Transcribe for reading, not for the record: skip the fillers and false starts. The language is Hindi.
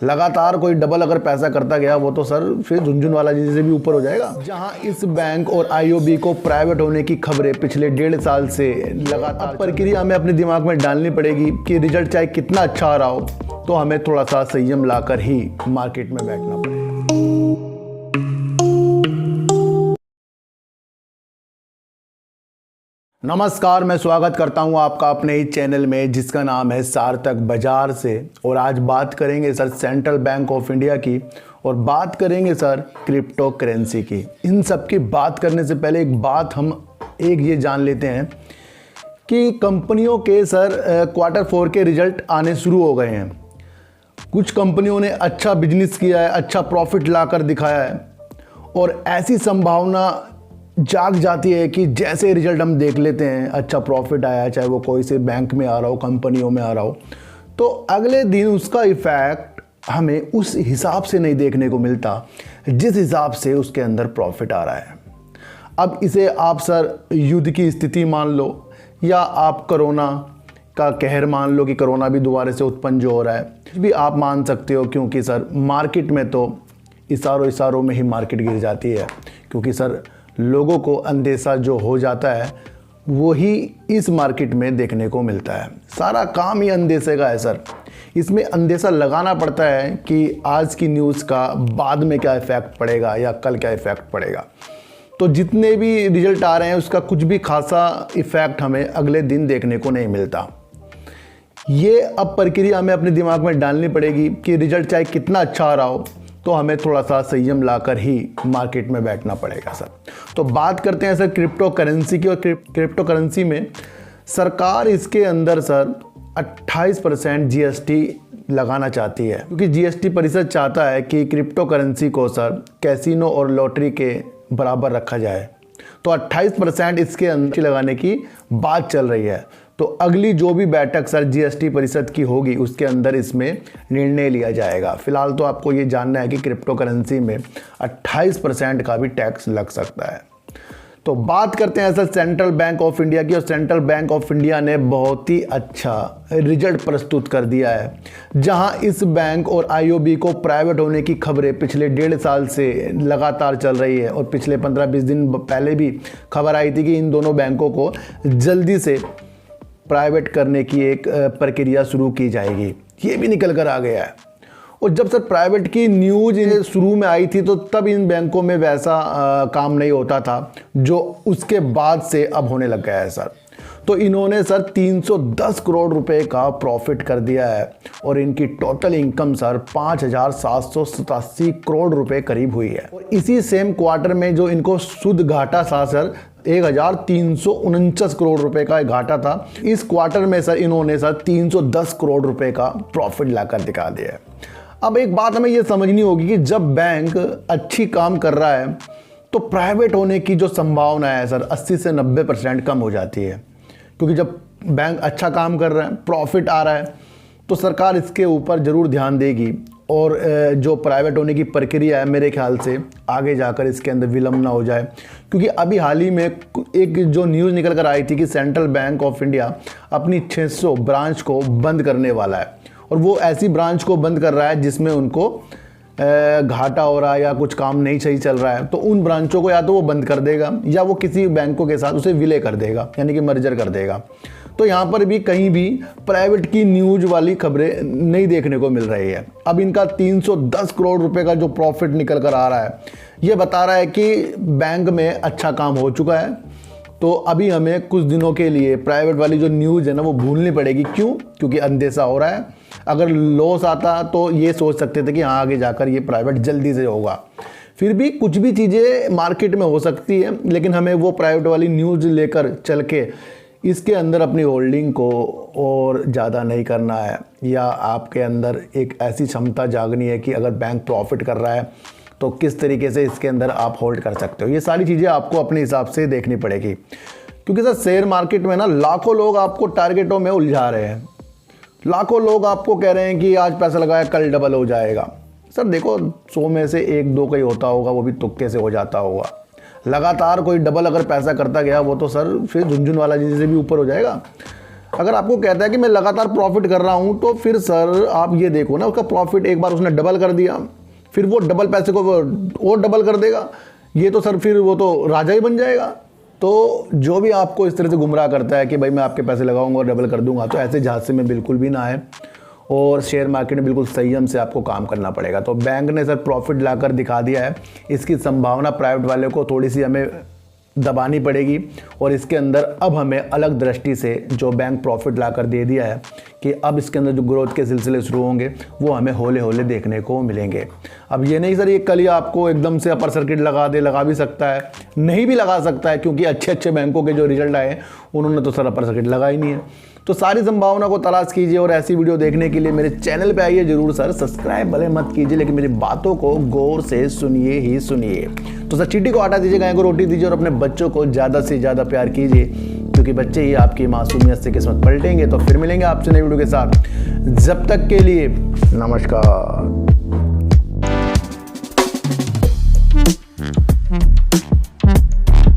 लगातार कोई डबल अगर पैसा करता गया वो तो सर फिर झुनझुनवाला जी से भी ऊपर हो जाएगा। जहां इस बैंक और आईओबी को प्राइवेट होने की खबरें पिछले 1.5 साल से लगातार प्रक्रिया हमें अपने दिमाग में डालनी पड़ेगी कि रिजल्ट चाहे कितना अच्छा आ रहा हो तो हमें थोड़ा सा संयम लाकर ही मार्केट में बैठना पड़ेगा। नमस्कार, मैं स्वागत करता हूं आपका अपने इस चैनल में जिसका नाम है सार्थक बाजार से। और आज बात करेंगे sir central bank of India की और बात करेंगे सर क्रिप्टो करेंसी की। इन सब की बात करने से पहले एक बात हम ये जान लेते हैं कि कंपनियों के सर Q4 के रिजल्ट आने शुरू हो गए हैं। कुछ कंपनियों ने अच्छा बिजनेस किया है, अच्छा प्रॉफिट लाकर दिखाया है और ऐसी संभावना जाग जाती है कि जैसे रिजल्ट हम देख लेते हैं अच्छा प्रॉफिट आया, चाहे वो कोई से बैंक में आ रहा हो, कंपनियों में आ रहा हो, तो अगले दिन उसका इफ़ेक्ट हमें उस हिसाब से नहीं देखने को मिलता जिस हिसाब से उसके अंदर प्रॉफिट आ रहा है। अब इसे आप सर युद्ध की स्थिति मान लो या आप कोरोना का कहर मान लो कि कोरोना भी दोबारा से उत्पन्न जो हो रहा है, कुछ भी आप मान सकते हो, क्योंकि सर मार्केट में तो इशारों में ही मार्केट गिर जाती है। क्योंकि सर लोगों को अंदेशा जो हो जाता है वो ही इस मार्केट में देखने को मिलता है। सारा काम ही अंदेशे का है सर। इसमें अंदेशा लगाना पड़ता है कि आज की न्यूज़ का बाद में क्या इफ़ेक्ट पड़ेगा या कल क्या इफ़ेक्ट पड़ेगा। तो जितने भी रिजल्ट आ रहे हैं उसका कुछ भी खासा इफ़ेक्ट हमें अगले दिन देखने को नहीं मिलता। ये अब प्रक्रिया हमें अपने दिमाग में डालनी पड़ेगी कि रिजल्ट चाहे कितना अच्छा आ रहा हो तो हमें थोड़ा सा संयम लाकर ही मार्केट में बैठना पड़ेगा सर। तो बात करते हैं सर क्रिप्टो करेंसी की। और क्रिप्टो करेंसी में सरकार इसके अंदर सर 28% जीएसटी लगाना चाहती है, क्योंकि जीएसटी परिषद चाहता है कि क्रिप्टो करेंसी को सर कैसीनो और लॉटरी के बराबर रखा जाए। तो 28% इसके अंदर लगाने की बात चल रही है। तो अगली जो भी बैठक सर जीएसटी परिषद की होगी उसके अंदर इसमें निर्णय लिया जाएगा। फिलहाल तो आपको ये जानना है कि क्रिप्टो करेंसी में 28% का भी टैक्स लग सकता है। तो बात करते हैं sir central bank of India की। और सेंट्रल बैंक ऑफ इंडिया ने बहुत ही अच्छा रिजल्ट प्रस्तुत कर दिया है। जहां इस बैंक और आईओबी को प्राइवेट होने की खबरें पिछले 1.5 साल से लगातार चल रही है और पिछले 15-20 दिन पहले भी खबर आई थी कि इन दोनों बैंकों को जल्दी से प्राइवेट करने की एक प्रक्रिया शुरू की जाएगी। ये भी निकल कर आ गया है। और जब सर प्राइवेट की न्यूज़ शुरू में आई थी तो तब इन बैंकों में वैसा काम नहीं होता था जो उसके बाद से अब होने लग गया है सर। तो इन्होंने सर 310 करोड़ रुपए का प्रॉफिट कर दिया है और इनकी टोटल इनकम सर 5,787 करोड़ रुपए करीब हुई है। और इसी सेम क्वार्टर में जो इनको शुद्ध घाटा था सर 1,349 करोड़ रुपए का घाटा था। इस क्वार्टर में सर इन्होंने सर 310 करोड़ रुपए का प्रॉफिट लाकर दिखा दिया है। अब एक बात हमें ये समझनी होगी कि जब बैंक अच्छी काम कर रहा है तो प्राइवेट होने की जो संभावना है सर 80 से 90% कम हो जाती है। क्योंकि जब बैंक अच्छा काम कर रहा है, प्रॉफिट आ रहा है, तो सरकार इसके ऊपर ज़रूर ध्यान देगी और जो प्राइवेट होने की प्रक्रिया है मेरे ख्याल से आगे जाकर इसके अंदर विलंब ना हो जाए। क्योंकि अभी हाल ही में एक जो न्यूज़ निकल कर आई थी कि सेंट्रल बैंक ऑफ इंडिया अपनी 600 ब्रांच को बंद करने वाला है। और वो ऐसी ब्रांच को बंद कर रहा है जिसमें उनको घाटा हो रहा है या कुछ काम नहीं सही चल रहा है। तो उन ब्रांचों को या तो वो बंद कर देगा या वो किसी बैंकों के साथ उसे विलय कर देगा, यानी कि मर्जर कर देगा। तो यहाँ पर भी कहीं भी प्राइवेट की न्यूज़ वाली खबरें नहीं देखने को मिल रही है। अब इनका 310 करोड़ रुपए का जो प्रॉफिट निकल कर आ रहा है ये बता रहा है कि बैंक में अच्छा काम हो चुका है। तो अभी हमें कुछ दिनों के लिए प्राइवेट वाली जो न्यूज़ है ना वो भूलनी पड़ेगी। क्यों? क्योंकि अंदेशा हो रहा है। अगर लॉस आता तो ये सोच सकते थे कि हाँ आगे जाकर ये प्राइवेट जल्दी से होगा। फिर भी कुछ भी चीज़ें मार्केट में हो सकती है, लेकिन हमें वो प्राइवेट वाली न्यूज़ लेकर चल के इसके अंदर अपनी होल्डिंग को और ज़्यादा नहीं करना है। या आपके अंदर एक ऐसी क्षमता जागनी है कि अगर बैंक प्रॉफिट कर रहा है तो किस तरीके से इसके अंदर आप होल्ड कर सकते हो। ये सारी चीज़ें आपको अपने हिसाब से देखनी पड़ेगी। क्योंकि सर शेयर मार्केट में ना लाखों लोग आपको टारगेटों में उलझा रहे हैं। लाखों लोग आपको कह रहे हैं कि आज पैसा लगाया कल डबल हो जाएगा। सर देखो 100 में से 1-2 का ही होता होगा, वो भी तुक्के से हो जाता होगा। लगातार कोई डबल अगर पैसा करता गया वो तो सर फिर झुनझुनवाला जी से भी ऊपर हो जाएगा। अगर आपको कहता है कि मैं लगातार प्रॉफिट कर रहा हूं, तो फिर सर आप ये देखो ना, उसका प्रॉफिट एक बार उसने डबल कर दिया, फिर वो डबल पैसे को और डबल कर देगा, ये तो सर फिर वो तो राजा ही बन जाएगा। तो जो भी आपको इस तरह से गुमराह करता है कि भाई मैं आपके पैसे लगाऊंगा और डबल कर दूंगा, तो ऐसे झांसे में बिल्कुल भी ना आए और शेयर मार्केट में बिल्कुल संयम से आपको काम करना पड़ेगा। तो बैंक ने सर प्रॉफिट लाकर दिखा दिया है, इसकी संभावना प्राइवेट वाले को थोड़ी सी हमें दबानी पड़ेगी और इसके अंदर अब हमें अलग दृष्टि से जो बैंक प्रॉफिट लाकर दे दिया है कि अब इसके अंदर जो ग्रोथ के सिलसिले शुरू होंगे वो हमें होले होले देखने को मिलेंगे। अब ये नहीं सर ये कल ही आपको एकदम से अपर सर्किट लगा भी सकता है, नहीं भी लगा सकता है, क्योंकि अच्छे बैंकों के जो रिजल्ट आए उन्होंने तो सर अपर सर्किट लगा ही नहीं है। तो सारी संभावना को तलाश कीजिए और ऐसी वीडियो देखने के लिए मेरे चैनल पे आइए जरूर सर। सब्सक्राइब भले मत कीजिए, लेकिन मेरी बातों को गौर से सुनिए ही सुनिए। तो सर चींटी को आटा दीजिए, गाय को रोटी दीजिए और अपने बच्चों को ज़्यादा से ज़्यादा प्यार कीजिए, क्योंकि बच्चे ही आपकी मासूमियत से किस्मत पलटेंगे। तो फिर मिलेंगे आपसे नई वीडियो के साथ, जब तक के लिए नमस्कार।